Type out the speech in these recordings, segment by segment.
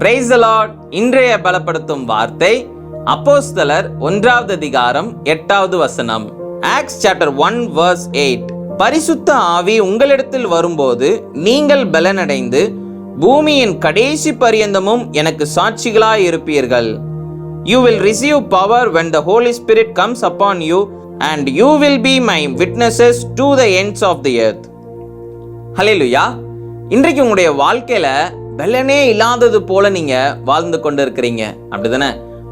Praise the Lord. இன்றைய பலப்படுத்தும் வார்த்தை அப்போஸ்தலர் 1வது அதிகாரம் 8வது வசனம். Acts chapter 1 verse 8. பரிசுத்த ஆவி உங்களிடத்தில் வரும்போது நீங்கள் பலனடைந்து பூமியின் கடைசி பரியந்தமும் எனக்கு சாட்சிகளாய் இருப்பீர்கள். You will receive power when the Holy Spirit comes upon you and you will be my witnesses to the ends of the earth. ஹல்லேலூயா. இன்றைக்கு உங்களுடைய வாழ்க்கையில பலனே இல்லாதது போல நீங்க வாழ்ந்து கொண்டு இருக்கிறீங்க, அப்படிதானே?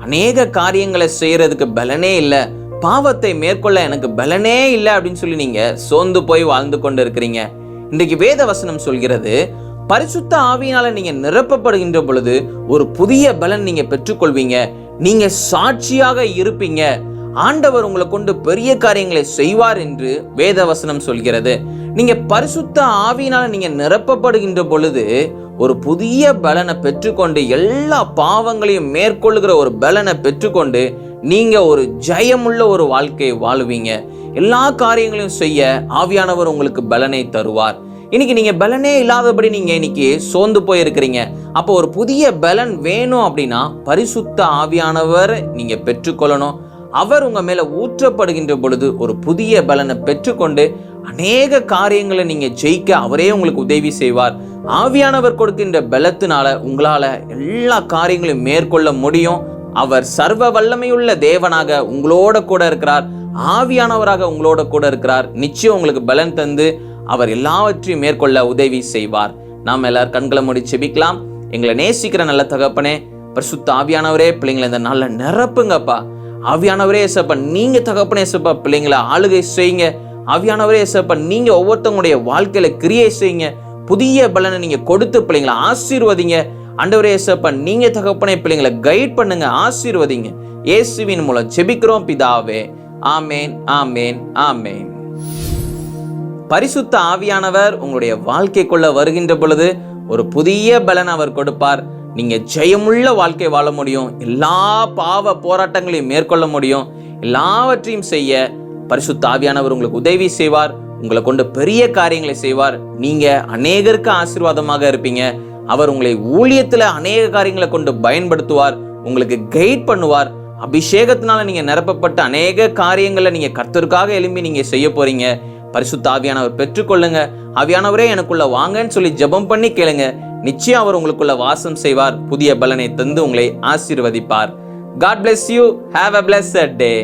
அநேக காரியங்களை செய்யறதுக்கு பலனே இல்லை, பாவத்தை மேற்கொள்ள எனக்கு பலனே இல்லை அப்படின்னு சொல்லி நீங்க சோர்ந்து போய் வாழ்ந்து கொண்டு இருக்கிறீங்க. இன்றைக்கு வேத வசனம் சொல்கிறது, பரிசுத்த ஆவியினால நீங்க நிரப்பப்படுகின்ற பொழுது ஒரு புதிய பலன் நீங்க பெற்றுக்கொள்வீங்க. நீங்க சாட்சியாக இருப்பீங்க. ஆண்டவர் உங்களை கொண்டு பெரிய காரியங்களை செய்வார் என்று வேத வசனம் சொல்கிறது. நீங்க பரிசுத்த ஆவியினால நீங்க நிரப்பப்படுகின்ற பொழுது ஒரு புதிய பலனை பெற்றுக்கொண்டு எல்லா பாவங்களையும் மேற்கொள்ளுகிற ஒரு பலனை பெற்றுக்கொண்டு நீங்க ஒரு ஜெயமுள்ள ஒரு வாழ்க்கையை வாழுவீங்க. எல்லா காரியங்களையும் செய்ய ஆவியானவர் உங்களுக்கு பலனை தருவார். இன்னைக்கு நீங்க பலனே இல்லாதபடி நீங்க இன்னைக்கு சோர்ந்து போயிருக்கிறீங்க. அப்போ ஒரு புதிய பலன் வேணும் அப்படின்னா பரிசுத்த ஆவியானவர் நீங்க பெற்றுக்கொள்ளணும். அவர் உங்க மேல ஊற்றப்படுகின்ற பொழுது ஒரு புதிய பலனை பெற்றுக்கொண்டு அநேக காரியங்களை நீங்க ஜெயிக்க அவரே உங்களுக்கு உதவி செய்வார். ஆவியானவர் கொடுக்கின்ற பலத்தினால உங்களால எல்லா காரியங்களையும் மேற்கொள்ள முடியும். அவர் சர்வ வல்லமையுள்ள தேவனாக உங்களோட கூட இருக்கிறார். ஆவியானவராக உங்களோட கூட இருக்கிறார். நிச்சயம் உங்களுக்கு பலன் தந்து அவர் எல்லாவற்றையும் மேற்கொள்ள உதவி செய்வார். நாம் எல்லாரும் கண்களை மூடி செபிக்கலாம். எங்களை நேசிக்கிற நல்ல தகப்பனே, பரிசுத்த ஆவியானவரே, பிள்ளைங்களை இந்த நாள்ல நிரப்புங்கப்பா. ஆவியானவரே ஏசப்பா, நீங்க தகப்பனே ஏசப்பா பிள்ளைங்களை ஆளுகை செய்யுங்க. ஆவியானவரே ஏசப்பா, நீங்க ஒவ்வொருத்தவங்களுடைய வாழ்க்கையில கிரியை செய்யுங்க. புதிய பலனை நீங்க கொடுத்து பிள்ளைங்களை ஆசீர்வதிங்க. ஆண்டவரே ஏசப்பா, நீங்க தகப்பனே பிள்ளைங்களை கைட் பண்ணுங்க, ஆசீர்வதிங்க. இயேசுவின் மூலம் ஜெபிக்கிறோம் பிதாவே. ஆமேன், ஆமேன், ஆமேன். பரிசுத்த ஆவியானவர் உங்களுடைய வாழ்க்கைக்குள்ள வருகின்ற பொழுது ஒரு புதிய பலன் அவர் கொடுப்பார். நீங்க ஜெயமுள்ள வாழ்க்கை வாழ முடியும். எல்லா பாவ போராட்டங்களையும் மேற்கொள்ள முடியும். எல்லாவற்றையும் செய்ய பரிசுத்த ஆவியானவர் உங்களுக்கு உதவி செய்வார். உங்களை கொண்டு பெரிய காரியங்களை செய்வார். நீங்க அநேகருக்கு ஆசீர்வாதமாக இருப்பீங்க. அவர் உங்களை ஊழியத்துல அநேக காரியங்களை கொண்டு பயன்படுத்துவார். உங்களுக்கு கைட் பண்ணுவார். அபிஷேகத்தினால நீங்க நிரப்பப்பட்ட அநேக காரியங்களை நீங்க கர்த்தருக்காக எழும்பி நீங்க செய்ய போறீங்க. பரிசுத்த ஆவியானவர் பெற்றுக்கொள்ளுங்க. ஆவியானவரே எனக்குள்ள வாங்கன்னு சொல்லி ஜெபம் பண்ணி கேளுங்க. நிச்சயம் அவர் உங்களுக்குள்ள வாசம் செய்வார். புதிய பலனை தந்து உங்களை ஆசீர்வதிப்பார். God bless you. Have a blessed day.